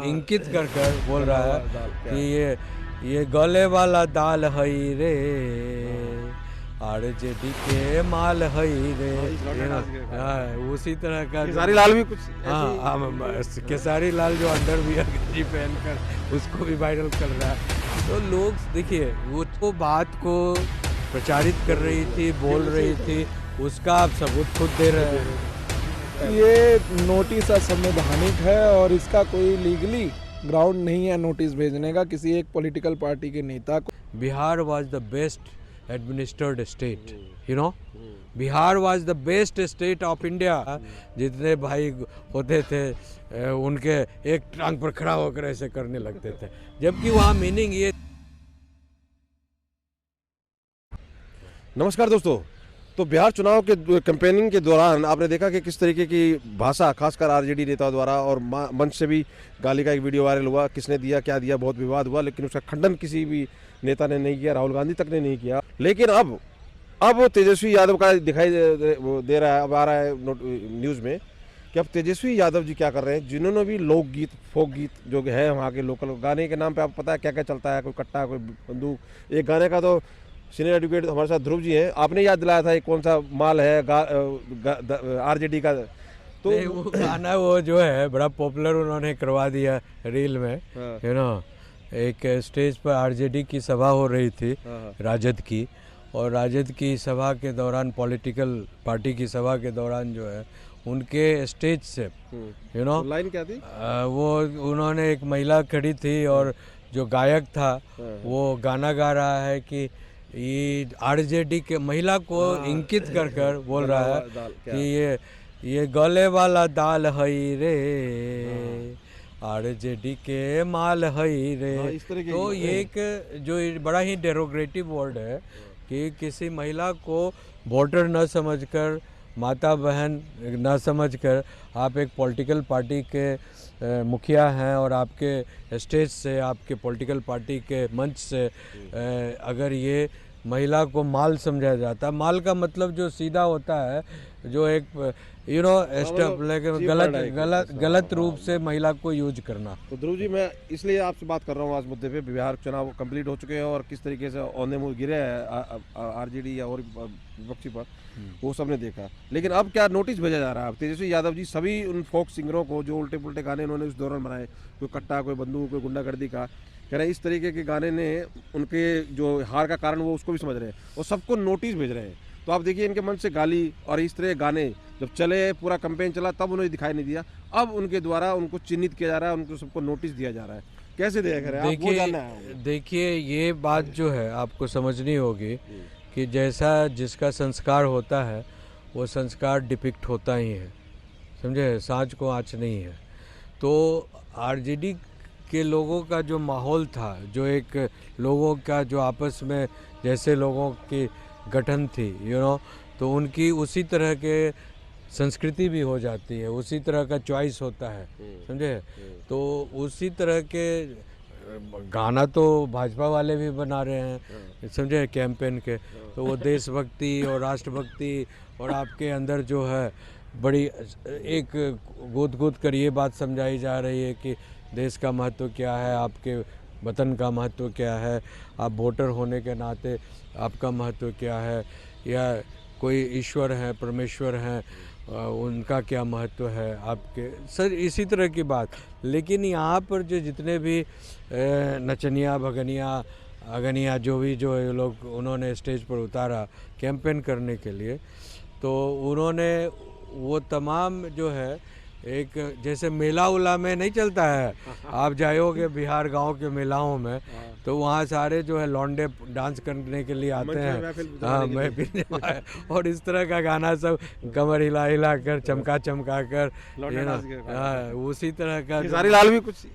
इंकित कर कर बोल रहा है कि ये गले वाला दाल हई रे, आरजेडी के माल हई रे, उसी तरह का खेसारी लाल भी कुछ केसारी लाल जो अंडरवियर गंजी पहनकर उसको भी वायरल कर रहा है। तो लोग देखिए वो तो बात को प्रचारित कर रही थी, बोल रही थी, उसका आप सबूत खुद दे रहे हैं। ये नोटिस असंवैधानिक है और इसका कोई लीगली ग्राउंड नहीं है नोटिस भेजने का किसी एक पॉलिटिकल पार्टी के नेता को। Bihar was the best administered state, you know, Bihar was the best state of India. जितने भाई होते थे उनके एक टांग पर खड़ा होकर ऐसे करने लगते थे, जबकि वहाँ मीनिंग ये। नमस्कार दोस्तों, तो बिहार चुनाव के कैंपेनिंग के दौरान आपने देखा कि किस तरीके की भाषा खासकर आरजेडी नेताओं द्वारा और मंच से भी गाली का एक वीडियो वायरल हुआ। किसने दिया क्या दिया बहुत विवाद हुआ, लेकिन उसका खंडन किसी भी नेता ने नहीं किया, राहुल गांधी तक ने नहीं किया। लेकिन अब तेजस्वी यादव का दिखाई दे रहा है, अब आ रहा है न्यूज़ में कि अब तेजस्वी यादव जी क्या कर रहे हैं, जिन्होंने भी लोकगीत फोक गीत जो है वहाँ के लोकल गाने के नाम पे आपको पता है क्या क्या चलता है, कोई कट्टा कोई बंदूक। एक गाने का तो सीनियर एडवोकेट हमारे साथ ध्रुव जी हैं, आपने याद दिलाया था कौन सा माल है आरजेडी का। तो वो गाना वो जो है बड़ा पॉपुलर उन्होंने करवा दिया रील में, यू नो। एक स्टेज पर आरजेडी की सभा हो रही थी, राजद की, और राजद की सभा के दौरान, पॉलिटिकल पार्टी की सभा के दौरान जो है उनके स्टेज से, यू नो, लाइन क्या थी, वो उन्होंने एक महिला खड़ी थी और जो गायक था वो गाना गा रहा है कि ये आरजेडी के महिला को इंकित कर कर बोल रहा है कि ये गले वाला दाल हई रे, आरजेडी के माल हई रे। तो ये एक जो बड़ा ही डेरोग्रेटिव वर्ड है कि किसी महिला को वोटर न समझकर, माता बहन न समझकर आप एक पॉलिटिकल पार्टी के मुखिया हैं और आपके स्टेज से, आपके पॉलिटिकल पार्टी के मंच से अगर ये महिला को माल समझा जाता है। माल का मतलब जो सीधा होता है, जो एक यू नो स्टेप लेके गलत रूप से महिला को यूज करना। तो ध्रुव जी, मैं इसलिए आपसे बात कर रहा हूँ आज मुद्दे पे। बिहार चुनाव कंप्लीट हो चुके हैं और किस तरीके से औंधे मुँह गिरे हैं आरजेडी या और विपक्षी पर, वो सबने देखा। लेकिन अब क्या नोटिस भेजा जा रहा है, तेजस्वी यादव जी सभी उन फोक सिंगरों को जो उल्टे पुल्टे गाने उन्होंने उस दौरान बनाए, कोई कट्टा कोई बंदूक कोई गुंडागर्दी का, कह रहे हैं इस तरीके के गाने ने उनके जो हार का कारण वो उसको भी समझ रहे हैं और सबको नोटिस भेज रहे हैं। तो आप देखिए इनके मन से गाली और इस तरह गाने जब चले, पूरा कैंपेन चला, तब उन्हें दिखाई नहीं दिया। अब उनके द्वारा उनको चिन्हित किया जा रहा है, उनको सबको नोटिस दिया जा रहा है। कैसे दिया जा रहा है? देखिए ये बात जो है आपको समझनी होगी कि जैसा जिसका संस्कार होता है वो संस्कार डिपिक्ट होता ही है, समझे, सांच को आँच नहीं है। तो आरजेडी के लोगों का जो माहौल था, जो एक लोगों का जो आपस में जैसे लोगों की गठन थी, यू नो, तो उनकी उसी तरह के संस्कृति भी हो जाती है, उसी तरह का चॉइस होता है, समझे। तो उसी तरह के गाना तो भाजपा वाले भी बना रहे हैं, समझे, कैंपेन के। तो वो देशभक्ति और राष्ट्रभक्ति और आपके अंदर जो है बड़ी एक गूद कर ये बात समझाई जा रही है कि देश का महत्व क्या है, आपके वतन का महत्व क्या है, आप वोटर होने के नाते आपका महत्व क्या है, या कोई ईश्वर है, परमेश्वर हैं, उनका क्या महत्व है आपके, सर, इसी तरह की बात। लेकिन यहाँ पर जो जितने भी नचनिया भगनिया अगनिया जो ये लोग उन्होंने स्टेज पर उतारा कैंपेन करने के लिए, तो उन्होंने वो तमाम जो है एक जैसे मेला उला में नहीं चलता है, आप जाओगे बिहार गांव के मेलाओं में तो वहाँ सारे जो है लौंडे डांस करने के लिए आते हैं, हाँ, महफिल और इस तरह का गाना सब कमर हिला हिला कर, चमका चमका कर, उसी तरह का केसारी लाल भी कुछ,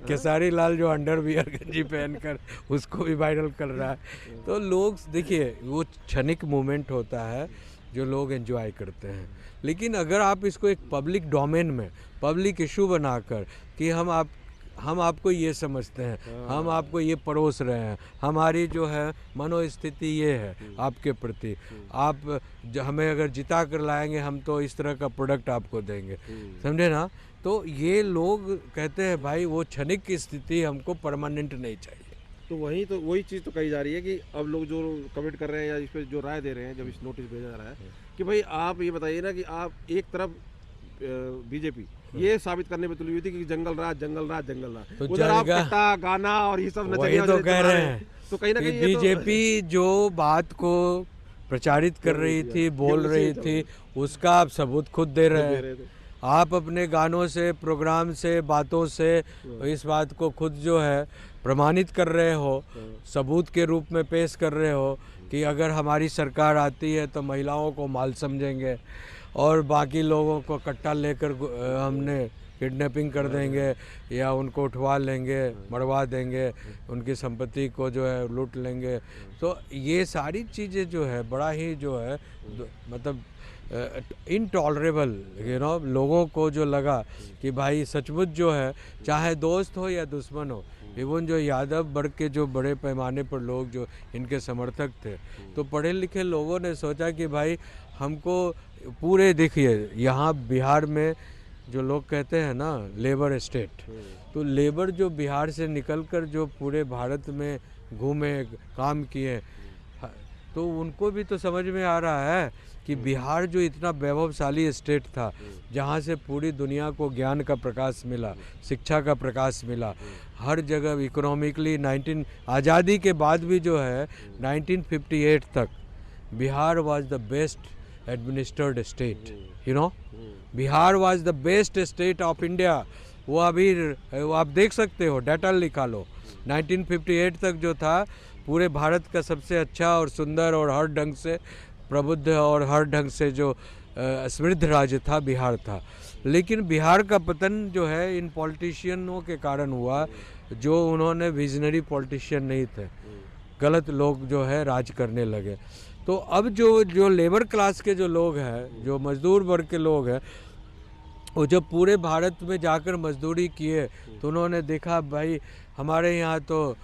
केसारी लाल जो अंडरवियर गंजी पहनकर उसको भी वायरल कर रहा है। तो लोग देखिए वो क्षणिक मोमेंट होता है जो लोग एंजॉय करते हैं। लेकिन अगर आप इसको एक पब्लिक डोमेन में, पब्लिक इशू बनाकर कि हम आपको ये समझते हैं, हम आपको ये परोस रहे हैं, हमारी जो है मनोस्थिति ये है आपके प्रति, आप हमें अगर जिता कर लाएंगे हम तो इस तरह का प्रोडक्ट आपको देंगे, समझे ना। तो ये लोग कहते हैं भाई वो क्षणिक की स्थिति हमको परमानेंट नहीं चाहिए। तो वही चीज़ तो कही जा रही है कि अब लोग जो कमेंट कर रहे हैं या इस पर जो राय दे रहे हैं जब इस नोटिस भेजा जा रहा है कि भाई आप ये बताइए ना कि आप एक तरफ बीजेपी ये साबित करने में तुली हुई थी कि जंगल राज तो उधर आप जलगा- कट्टा गाना और ये सब वही तो कह रहे हैं तो कहीं ना कि कहीं ये तो बीजेपी जो बात को प्रचारित कर रही थी, बोल रही थी, उसका आप सबूत खुद दे रहे हैं। थे। आप अपने गानों से, प्रोग्राम से, बातों से इस बात को खुद जो है प्रमाणित कर रहे हो, सबूत के रूप में पेश कर रहे हो कि अगर हमारी सरकार आती है तो महिलाओं को माल समझेंगे और बाकी लोगों को कट्टा लेकर हमने किडनैपिंग कर देंगे या उनको उठवा लेंगे, मरवा देंगे, उनकी संपत्ति को जो है लूट लेंगे। तो ये सारी चीज़ें जो है बड़ा ही जो है मतलब इनटॉलरेबल लोगों को जो लगा कि भाई सचमुच जो है चाहे दोस्त हो या दुश्मन हो, इवन जो यादव वर्ग के जो बड़े पैमाने पर लोग जो इनके समर्थक थे, तो पढ़े लिखे लोगों ने सोचा कि भाई हमको पूरे देखिए यहाँ बिहार में जो लोग कहते हैं ना लेबर स्टेट, तो लेबर जो बिहार से निकलकर जो पूरे भारत में घूमे, काम किए, तो उनको भी तो समझ में आ रहा है कि बिहार जो इतना वैभवशाली स्टेट था, जहाँ से पूरी दुनिया को ज्ञान का प्रकाश मिला, शिक्षा का प्रकाश मिला, हर जगह इकोनॉमिकली 19 आज़ादी के बाद भी जो है 1958 तक Bihar was the best administered state, Bihar was the best state of India. वो अभी वो आप देख सकते हो, डाटा निकालो, 1958 तक जो था पूरे भारत का सबसे अच्छा और सुंदर और हर ढंग से प्रबुद्ध और हर ढंग से जो समृद्ध राज्य था बिहार था। लेकिन बिहार का पतन जो है इन पॉलिटिशियनों के कारण हुआ, जो उन्होंने विजनरी पॉलिटिशियन नहीं थे, गलत लोग जो है राज करने लगे। तो अब जो लेबर क्लास के जो लोग हैं, जो मजदूर वर्ग के लोग हैं, वो जब पूरे भारत में जाकर मजदूरी किए तो उन्होंने देखा भाई हमारे यहाँ तो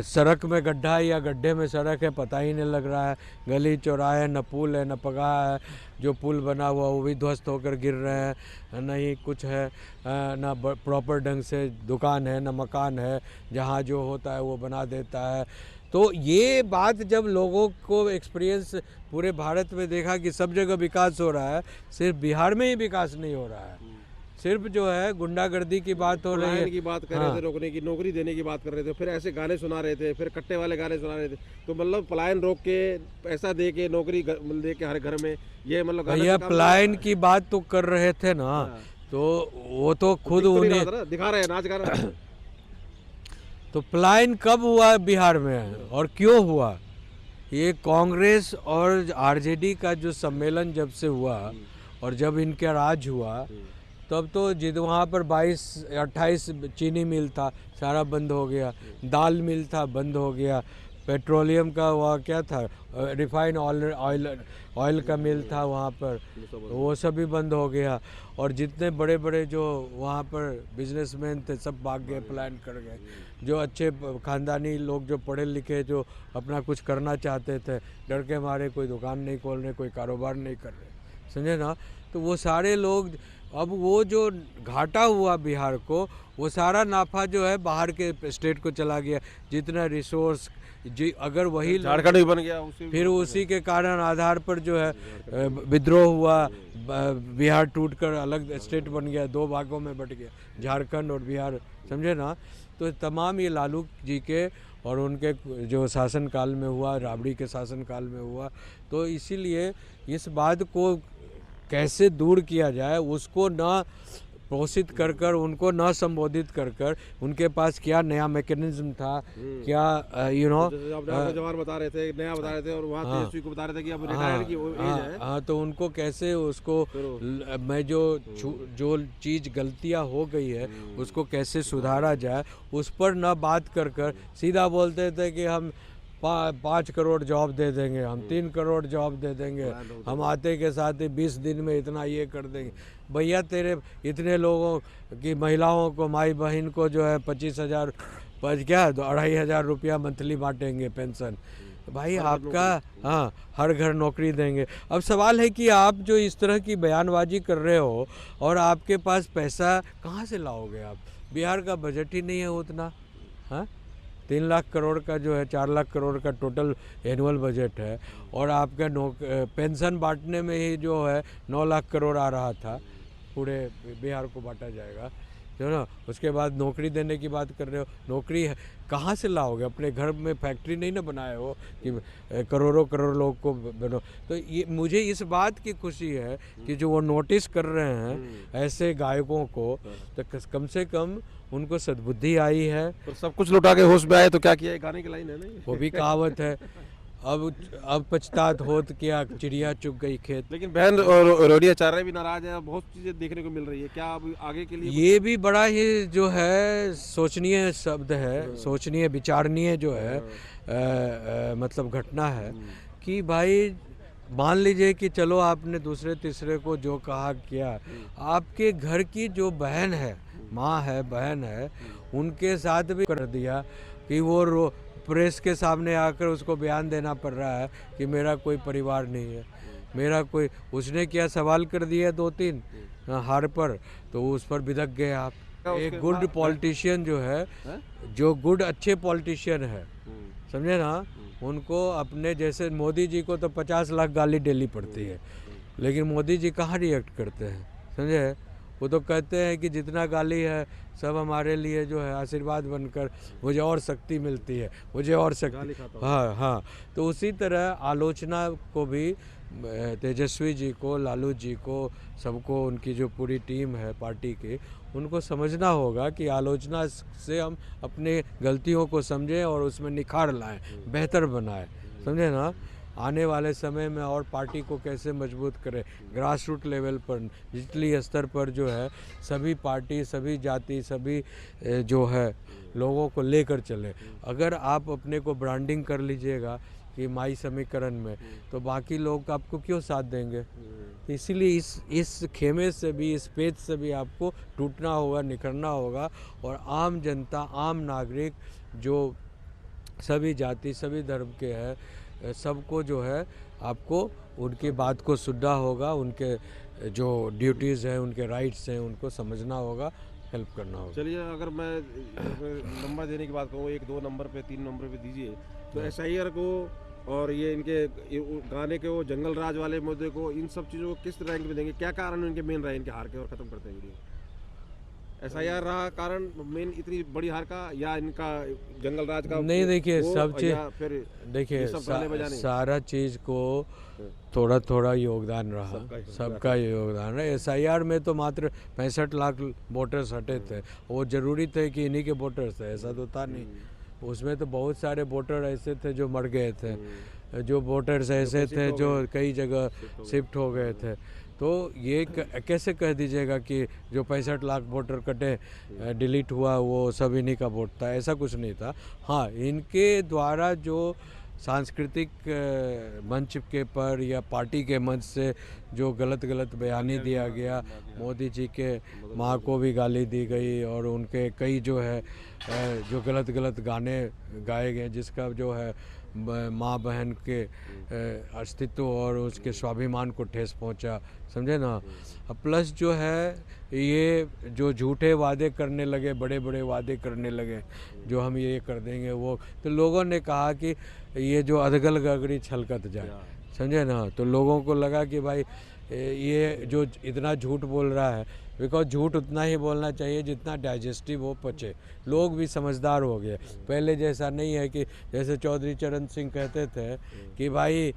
सड़क में गड्ढा या गड्ढे में सड़क है, पता ही नहीं लग रहा है, गली चौराहे न पुल है न पगहा है, जो पुल बना हुआ वो भी ध्वस्त होकर गिर रहे हैं, नहीं कुछ है ना प्रॉपर ढंग से दुकान है न मकान है, जहाँ जो होता है वो बना देता है। तो ये बात जब लोगों को एक्सपीरियंस पूरे भारत में देखा कि सब जगह विकास हो रहा है, सिर्फ बिहार में ही विकास नहीं हो रहा है, सिर्फ जो है गुंडागर्दी की बात हो रही है, की बात कर रहे थे, रोकने की, नौकरी देने की बात कर रहे थे, फिर ऐसे गाने सुना रहे थे, फिर कट्टे वाले गाने सुना रहे थे। तो मतलब पलायन रोक के, पैसा दे के, नौकरी दे के हर घर में, ये मतलब भैया पलायन की बात तो कर रहे थे ना, तो वो तो खुद उन्हें दिखा रहे हैं, नाच गा रहे हैं। तो पलायन कब हुआ बिहार में और क्यों हुआ? ये कांग्रेस और आरजेडी का जो सम्मेलन जब से हुआ और जब इनका राज हुआ, तब तो जिद वहाँ पर 22-28 चीनी मिल था, सारा बंद हो गया, दाल मिल था बंद हो गया, पेट्रोलियम का वहाँ क्या था, रिफाइन ऑयल का मिल था वहाँ पर, वो सब भी बंद हो गया। और जितने बड़े बड़े जो वहाँ पर बिजनेसमैन थे सब भाग गए, पलायन कर गए। जो अच्छे ख़ानदानी लोग जो पढ़े लिखे जो अपना कुछ करना चाहते थे, डर के मारे कोई दुकान नहीं खोल रहे, कोई कारोबार नहीं कर रहे, समझे ना। तो वो सारे लोग, अब वो जो घाटा हुआ बिहार को, वो सारा नाफा जो है बाहर के स्टेट को चला गया। जितना रिसोर्स जी अगर वही झारखंड भी बन गया, फिर उसी के कारण आधार पर जो है विद्रोह हुआ, बिहार टूटकर अलग स्टेट बन गया, 2 भागों में बट गया, झारखंड और बिहार, समझे ना। तो तमाम ये लालू जी के और उनके जो शासनकाल में हुआ, राबड़ी के शासनकाल में हुआ। तो इसीलिए इस बात को कैसे दूर किया जाए, उसको ना पोषित कर कर, उनको ना संबोधित कर कर, उनके पास क्या नया मैकेनिज्म था, क्या जवान बता रहे थे, नया बता रहे थे, और वहाँ तेजस्वी को बता रहे थे कि अब रिटायर की एज है। तो उनको कैसे उसको मैं जो चीज़ गलतियाँ हो गई है उसको कैसे सुधारा जाए, उस पर ना बात कर कर सीधा बोलते थे कि हम 5 करोड़ जॉब दे देंगे, हम 3 करोड़ जॉब दे देंगे, हम आते के साथ ही 20 दिन में इतना ये कर देंगे। भैया तेरे इतने लोगों की महिलाओं को, माई बहन को जो है 25,000 क्या 2,500 रुपया मंथली बांटेंगे पेंशन, भाई हर घर आपका, हाँ, हर घर नौकरी देंगे। अब सवाल है कि आप जो इस तरह की बयानबाजी कर रहे हो और आपके पास पैसा कहाँ से लाओगे आप? बिहार का बजट ही नहीं है उतना, हाँ। 3 लाख करोड़ का जो है, 4 लाख करोड़ का टोटल एनुअल बजट है, और आपका पेंशन बांटने में ही जो है 9 लाख करोड़ आ रहा था, पूरे बिहार को बांटा जाएगा, जो ना। उसके बाद नौकरी देने की बात कर रहे हो, नौकरी कहाँ से लाओगे? अपने घर में फैक्ट्री नहीं ना बनाए हो कि करोड़ों करोड़ लोग को बनो। तो ये मुझे इस बात की खुशी है कि जो वो नोटिस कर रहे हैं ऐसे गायकों को, तो कम से कम उनको सद्बुद्धि आई है। तो सब कुछ लुटा के होश में आए तो क्या किया, एक गाने की लाइन है ना ये। वो भी कहावत है, अब पछतात होत क्या, चिड़िया चुग गई खेत। लेकिन बहन और रोडियाचार्य भी नाराज है, बहुत चीजें देखने को मिल रही है, क्या अब आगे के लिए ये भी बड़ा ही जो है सोचनीय शब्द है, सोचनीय विचारणीय जो है मतलब घटना है कि भाई मान लीजिए कि चलो आपने दूसरे तीसरे को जो कहा किया, आपके घर की जो बहन है, माँ है, बहन है, उनके साथ भी कर दिया कि वो प्रेस के सामने आकर उसको बयान देना पड़ रहा है कि मेरा कोई परिवार नहीं है, मेरा कोई, उसने क्या सवाल कर दिया 2-3 हार पर, तो उस पर बिदक गए आप। एक गुड पॉलिटिशियन जो है, जो गुड अच्छे पॉलिटिशियन है, समझे ना, उनको अपने जैसे मोदी जी को तो 50 लाख गाली डेली पड़ती है, लेकिन मोदी जी कहाँ रिएक्ट करते हैं, समझे? वो तो कहते हैं कि जितना गाली है सब हमारे लिए जो है आशीर्वाद बनकर, मुझे और शक्ति मिलती है, मुझे और शक्ति, हाँ हाँ। तो उसी तरह आलोचना को भी तेजस्वी जी को, लालू जी को, सबको, उनकी जो पूरी टीम है पार्टी की, उनको समझना होगा कि आलोचना से हम अपने गलतियों को समझें और उसमें निखार लाएं, बेहतर बनाएं, समझे ना। आने वाले समय में और पार्टी को कैसे मजबूत करें, ग्रास रूट लेवल पर, निचली स्तर पर जो है सभी पार्टी, सभी जाति, सभी जो है लोगों को लेकर चले। अगर आप अपने को ब्रांडिंग कर लीजिएगा कि माई समीकरण में, तो बाकी लोग आपको क्यों साथ देंगे? तो इसीलिए इस खेमे से भी, इस पेज से भी आपको टूटना होगा, निखरना होगा, और आम जनता, आम नागरिक जो सभी जाति, सभी धर्म के हैं, सबको जो है आपको उनकी बात को सुनना होगा, उनके जो ड्यूटीज़ हैं, उनके राइट्स हैं, उनको समझना होगा, हेल्प करना होगा। चलिए, अगर मैं नंबर देने की बात कहूँ, 1-2 नंबर पे, 3 नंबर पे दीजिए, तो एसआईआर को और ये इनके गाने के वो जंगल राज वाले मुद्दे को, इन सब चीज़ों को किस रैंक में देंगे? क्या कारण इनके मेन रहे इनके हार के? और ख़त्म करते हैं वीडियो। एसआईआर रहा कारण मेन इतनी बड़ी हार का, या इनका जंगल राज का? नहीं, देखिए सब चीज़, फिर देखिए सारा चीज़ को थोड़ा थोड़ा योगदान रहा, सबका योगदान रहा। एसआईआर में तो मात्र 65 लाख वोटर्स हटे थे, वो ज़रूरी थे कि इन्हीं के वोटर्स थे, ऐसा तो था नहीं। उसमें तो बहुत सारे वोटर ऐसे थे जो मर गए थे, जो वोटर्स ऐसे थे जो कई जगह शिफ्ट हो गए थे। तो ये कैसे कह दीजिएगा कि जो 65 लाख वोटर कटे, डिलीट हुआ, वो सब इन्हीं का वोट था? ऐसा कुछ नहीं था। हाँ, इनके द्वारा जो सांस्कृतिक मंच के पर या पार्टी के मंच से जो गलत बयानी दिया गया, मोदी जी के माँ को भी गाली दी गई, और उनके कई जो है जो गलत गाने गाए गए, जिसका जो है माँ बहन के अस्तित्व और उसके स्वाभिमान को ठेस पहुंचा, समझे ना। प्लस जो है ये जो झूठे वादे करने लगे, बड़े वादे करने लगे, जो हम ये कर देंगे वो, तो लोगों ने कहा कि ये जो अधगल गगरी छलकत जाए, समझे ना। तो लोगों को लगा कि भाई ये जो इतना झूठ बोल रहा है, बिकॉज झूठ उतना ही बोलना चाहिए जितना डाइजेस्टिव हो, पचे। लोग भी समझदार हो गए, पहले जैसा नहीं है कि जैसे चौधरी चरण सिंह कहते थे कि भाई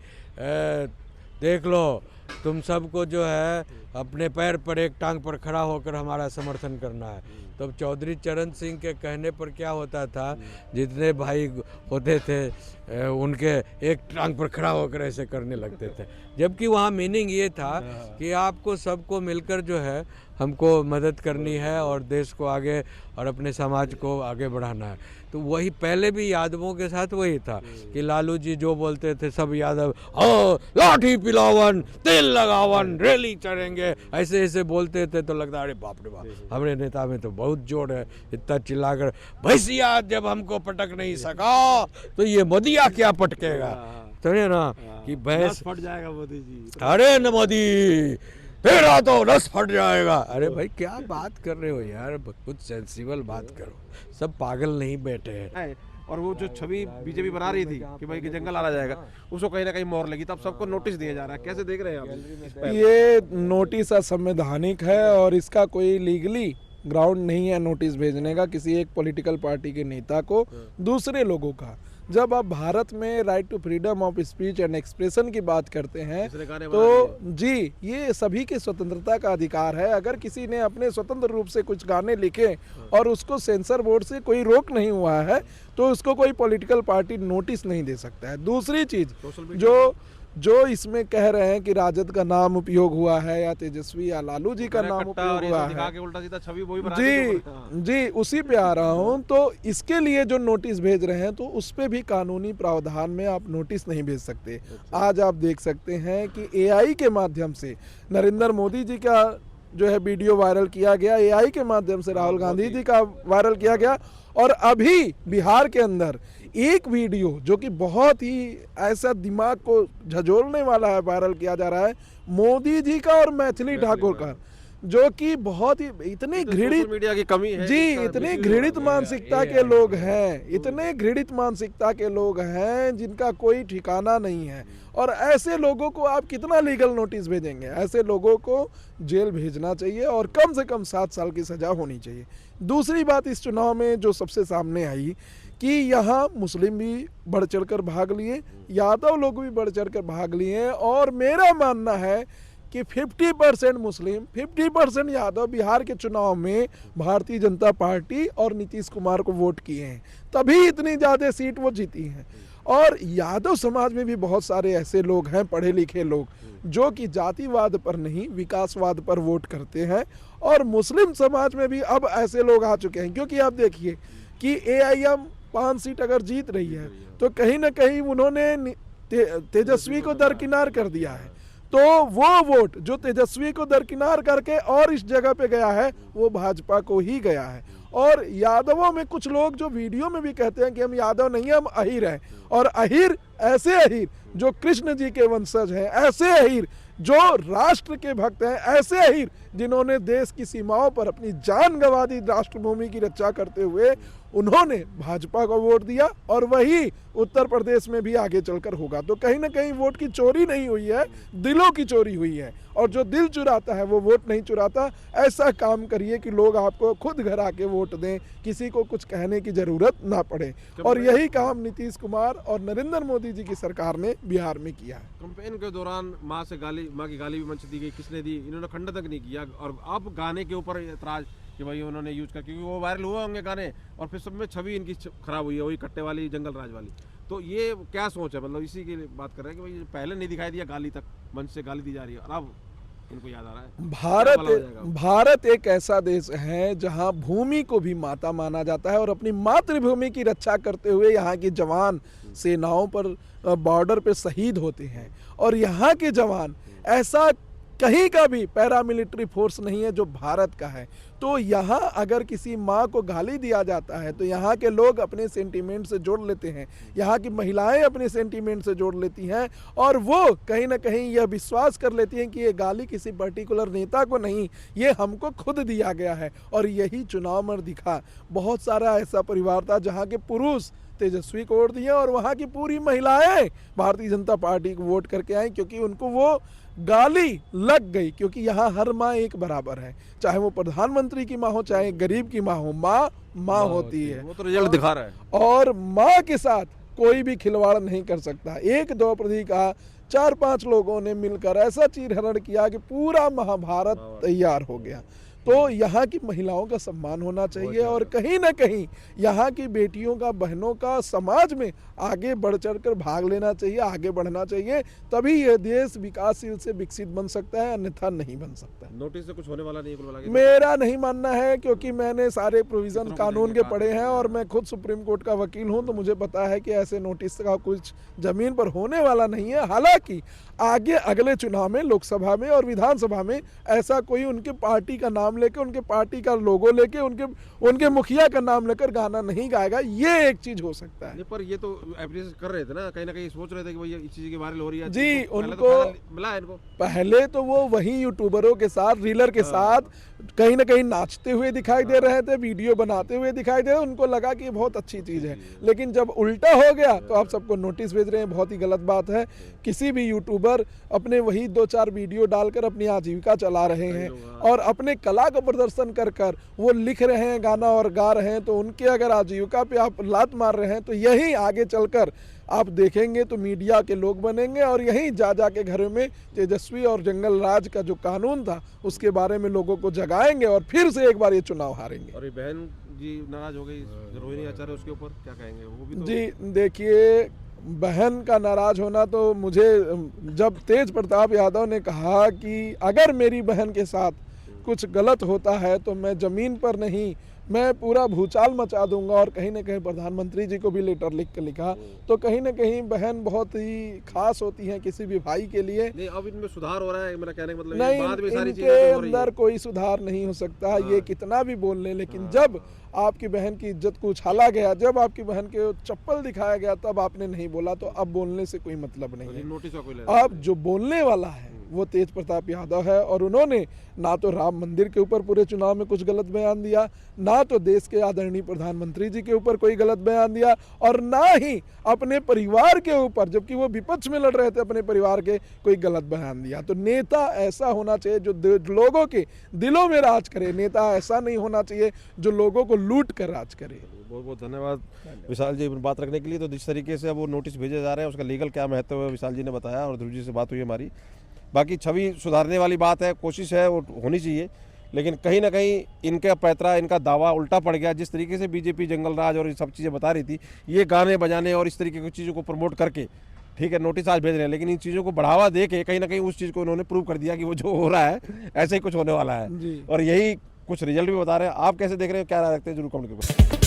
देख लो, तुम सबको जो है अपने पैर पर एक टांग पर खड़ा होकर हमारा समर्थन करना है। तब चौधरी चरण सिंह के कहने पर क्या होता था, जितने भाई होते थे उनके एक टांग पर खड़ा होकर ऐसे करने लगते थे, जबकि वहाँ मीनिंग ये था कि आपको सबको मिलकर जो है हमको मदद करनी है और देश को आगे और अपने समाज को आगे बढ़ाना है। तो वही पहले भी यादवों के साथ वही था कि लालू जी जो बोलते थे सब यादव, ओ लाठी पिलावन, तेल लगावन रैली चढ़ेंगे, ऐसे ऐसे बोलते थे तो लगता अरे बाप रे बाप, हमारे नेता में तो बहुत जोर है, इतना चिल्लाकर भैंसिया जब हमको पटक नहीं सका तो ये मोदिया क्या पटकेगा। तो ना कि भैंस फट जाएगा मोदी जी। अरे न मोदी तेरा तो रस फट जाएगा। अरे भाई क्या बात कर रहे हो यार, कुछ सेंसिबल बात करो, सब पागल नहीं बैठे हैं। और वो जो छवि बीजेपी बना रही थी कि भाई कि जंगल आ जाएगा, उसको कहीं ना कहीं मोहर लगी, तब सबको नोटिस दिया जा रहा है। कैसे देख रहे हैं आप? ये नोटिस असंवैधानिक है और इसका कोई लीगली ग्राउंड नहीं है नोटिस भेजने का किसी एक पॉलिटिकल पार्टी के नेता को दूसरे लोगों का। जब आप भारत में right to freedom of speech and expression की बात करते हैं तो जी ये सभी की स्वतंत्रता का अधिकार है। अगर किसी ने अपने स्वतंत्र रूप से कुछ गाने लिखे और उसको सेंसर बोर्ड से कोई रोक नहीं हुआ है तो उसको कोई पॉलिटिकल पार्टी नोटिस नहीं दे सकता है। दूसरी चीज जो इसमें कह रहे हैं कि राजद का नाम उपयोग हुआ है या तेजस्वी या लालू जी का नाम उपयोग हुआ है, उल्टा सीधा छवि वही बना जी उसी पे आ रहा हूँ। तो इसके लिए जो नोटिस भेज रहे हैं तो उस पे भी कानूनी प्रावधान में आप नोटिस नहीं भेज सकते। आज आप देख सकते हैं कि एआई के माध्यम से नरेंद्र मोदी जी का जो है वीडियो वायरल किया गया, एआई के माध्यम से राहुल गांधी जी का वायरल किया गया, और अभी बिहार के अंदर एक वीडियो जो कि बहुत ही ऐसा दिमाग को झंझोड़ने वाला है वायरल किया जा रहा है मोदी जी का और मैथिली ठाकुर का, जो कि बहुत ही इतने घृणित मीडिया की कमी है जी इतने घृणित मानसिकता के लोग हैं, इतने घृणित मानसिकता के लोग हैं जिनका कोई ठिकाना नहीं है। और ऐसे लोगों को आप कितना लीगल नोटिस भेजेंगे? ऐसे लोगों को जेल भेजना चाहिए और कम से कम 7 साल की सजा होनी चाहिए। दूसरी बात इस चुनाव में जो सबसे सामने आई कि यहाँ मुस्लिम भी बढ़ चढ़कर भाग लिए, यादव लोग भी बढ़ चढ़कर भाग लिए, और मेरा मानना है कि 50% मुस्लिम 50% यादव बिहार के चुनाव में भारतीय जनता पार्टी और नीतीश कुमार को वोट किए हैं, तभी इतनी ज़्यादा सीट वो जीती हैं। और यादव समाज में भी बहुत सारे ऐसे लोग हैं, पढ़े लिखे लोग, जो कि जातिवाद पर नहीं विकासवाद पर वोट करते हैं। और मुस्लिम समाज में भी अब ऐसे लोग आ चुके हैं, क्योंकि आप देखिए कि AIM 5 सीट अगर जीत रही है तो कहीं ना कहीं उन्होंने तेजस्वी को दरकिनार कर दिया है, तो वो वोट जो तेजस्वी को दरकिनार करके और इस जगह पे गया है वो भाजपा को ही गया है। और यादवों में कुछ लोग जो वीडियो में भी कहते हैं कि हम यादव नहीं हम अहीर हैं, और अहीर ऐसे अहीर जो कृष्ण जी के वंशज हैं, ऐसे अहीर जो राष्ट्र के भक्त हैं, ऐसे अहीर जिन्होंने देश की सीमाओं पर अपनी जान गंवा दी राष्ट्रभूमि की रक्षा करते हुए, उन्होंने भाजपा को वोट दिया और वही उत्तर प्रदेश में भी आगे चलकर होगा। तो कहीं ना कहीं वोट की चोरी नहीं हुई है, दिलों की चोरी हुई है, और जो दिल चुराता है वो वोट नहीं चुराता। ऐसा काम करिए कि लोग आपको खुद घर आके वोट दें, किसी को कुछ कहने की जरूरत ना पड़े, और यही काम नीतीश कुमार और नरेंद्र मोदी जी की सरकार ने बिहार में किया है। कैंपेन के दौरान माँ की गाली भी मंच दी गई, किसने दी, इन्होंने खंडन तक नहीं किया, और अब गाने के ऊपर एतराज कि भाई उन्होंने यूज कर, क्योंकि वो वायरल हुए होंगे गाने, और फिर सब में छवि इनकी खराब हुई है, वही कट्टे वाली जंगल राज वाली। तो ये क्या सोच है, मतलब इसी की बात कर रहे हैं कि भाई पहले नहीं दिखाई दिया, गाली तक मंच से गाली दी जा रही है, और अब इनको याद आ रहा है। भारत एक ऐसा देश है जहां भूमि को भी माता माना जाता है, और अपनी मातृभूमि की रक्षा करते हुए यहाँ के जवान सेनाओं पर बॉर्डर पे शहीद होते हैं। और यहाँ के जवान ऐसा कहीं का भी पैरामिलिट्री फोर्स नहीं है जो भारत का है। तो यहाँ अगर किसी माँ को गाली दिया जाता है तो यहाँ के लोग अपने सेंटीमेंट से जोड़ लेते हैं, यहाँ की महिलाएं अपने सेंटीमेंट से जोड़ लेती हैं, और वो कहीं ना कहीं यह विश्वास कर लेती हैं कि ये गाली किसी पर्टिकुलर नेता को नहीं, ये हमको खुद दिया गया है। और यही चुनाव में दिखा, बहुत सारा ऐसा परिवार था जहाँ के पुरुष तेजस्वी को वोट दिए और वहाँ की पूरी महिलाएं भारतीय जनता पार्टी को वोट करके आई, क्योंकि उनको वो गाली लग गई। क्योंकि यहाँ हर माँ एक बराबर है, चाहे वो प्रधानमंत्री की माँ हो चाहे गरीब की माँ हो, माँ होती है। वो तो रिजल्ट दिखा रहा है, और माँ के साथ कोई भी खिलवाड़ नहीं कर सकता। 1 द्रौपदी का 4-5 लोगों ने मिलकर ऐसा चीरहरण किया कि पूरा महाभारत तैयार हो गया। तो यहाँ की महिलाओं का सम्मान होना चाहिए और कहीं ना कहीं यहाँ की बेटियों का, बहनों का समाज में आगे बढ़ चढ़ कर भाग लेना चाहिए, आगे बढ़ना चाहिए, तभी यह देश विकासशील से विकसित बन सकता है, अन्यथा नहीं बन सकता है। नोटिस से कुछ होने वाला नहीं है कुल मिला के? मेरा नहीं मानना है, क्योंकि मैंने सारे प्रोविजन कानून के पढ़े हैं और मैं खुद सुप्रीम कोर्ट का वकील हूं, तो मुझे पता है कि ऐसे नोटिस का कुछ जमीन पर होने वाला नहीं है। हालांकि आगे अगले चुनाव में, लोकसभा में और विधानसभा में ऐसा कोई उनके पार्टी का नाम लेकर, उनके पार्टी का लोगो लेके, उनके मुखिया का नाम लेकर गाना नहीं गाएगा, ये एक चीज हो सकता है। पर ये तो एप्रिशिएट कर रहे थे ना, कहीं ना कहीं सोच रहे थे कि भाई इस चीज की वायरल हो रही है जी, तो उनको मिला है इनको। पहले तो वो वही यूट्यूबरों के साथ, रीलर के साथ कहीं ना कहीं नाचते हुए दिखाई दे रहे थे, वीडियो बनाते हुए दिखाई दे रहे, उनको लगा कि ये बहुत अच्छी चीज़ है। लेकिन जब उल्टा हो गया तो आप सबको नोटिस भेज रहे हैं, बहुत ही गलत बात है। किसी भी यूट्यूबर अपने वही 2-4 वीडियो डालकर अपनी आजीविका चला रहे हैं और अपने कला का प्रदर्शन कर कर वो लिख रहे हैं, गाना और गा रहे हैं, तो उनके अगर आजीविका पे आप लात मार रहे हैं तो यही आगे चलकर आप देखेंगे तो मीडिया के लोग बनेंगे और यहीं जा के घरों में तेजस्वी और जंगल राज का जो कानून था उसके बारे में लोगों को जगाएंगे और फिर से एक बार ये चुनाव हारेंगे। और ये बहन जी नाराज हो गई रोहिणी आचार्य, उसके ऊपर क्या कहेंगे? वो भी तो जी देखिए, बहन का नाराज होना तो मुझे, जब तेज प्रताप यादव ने कहा कि अगर मेरी बहन के साथ कुछ गलत होता है तो मैं जमीन पर नहीं, मैं पूरा भूचाल मचा दूंगा, और कहीं ना कहीं प्रधानमंत्री जी को भी लेटर लिख कर लिखा, तो कहीं ना कहीं बहन बहुत ही खास होती हैं किसी भी भाई के लिए। नहीं, अब इनमें सुधार हो रहा है, मेरा कहने का मतलब नहीं, बाद में सारी इनके चीजें हो रही अंदर हैं। कोई सुधार नहीं हो सकता, ये कितना भी बोल लें, लेकिन जब आपकी बहन की इज्जत को उछाला गया, जब आपकी बहन के चप्पल दिखाया गया, तब आपने नहीं बोला, तो अब बोलने से कोई मतलब नहीं है। नोटिस का कोई लेना अब जो बोलने वाला है वो तेज प्रताप यादव है, और उन्होंने ना तो राम मंदिर के ऊपर पूरे चुनाव में कुछ गलत बयान दिया, ना तो देश के आदरणीय प्रधानमंत्री जी के ऊपर कोई गलत बयान दिया, और ना ही अपने परिवार के ऊपर, जबकि वो विपक्ष में लड़ रहे थे, अपने परिवार के कोई गलत बयान दिया। तो नेता ऐसा होना चाहिए जो लोगों के दिलों में राज करे, नेता ऐसा नहीं होना चाहिए जो लोगों को लूट कर राज करे। बहुत बहुत धन्यवाद विशाल जी बात रखने के लिए। तो जिस तरीके से अब वो नोटिस भेजे जा रहे हैं उसका लीगल क्या महत्व है विशाल जी ने बताया, और ध्रुव जी से बात हुई हमारी। बाकी छवि सुधारने वाली बात है, कोशिश है वो होनी चाहिए, लेकिन कहीं ना कहीं इनका पैतरा, इनका दावा उल्टा पड़ गया। जिस तरीके से बीजेपी जंगल राज और ये सब चीज़ें बता रही थी, ये गाने बजाने और इस तरीके की चीज़ों को प्रमोट करके, ठीक है नोटिस आज भेज रहे हैं, लेकिन इन चीज़ों को बढ़ावा दे के कहीं ना कहीं उस चीज़ को उन्होंने प्रूव कर दिया कि वो जो हो रहा है ऐसे ही कुछ होने वाला है, और यही कुछ रिजल्ट भी बता रहे हैं। आप कैसे देख रहे हो, क्या राय रखते हैं, जरूर कमेंट करें।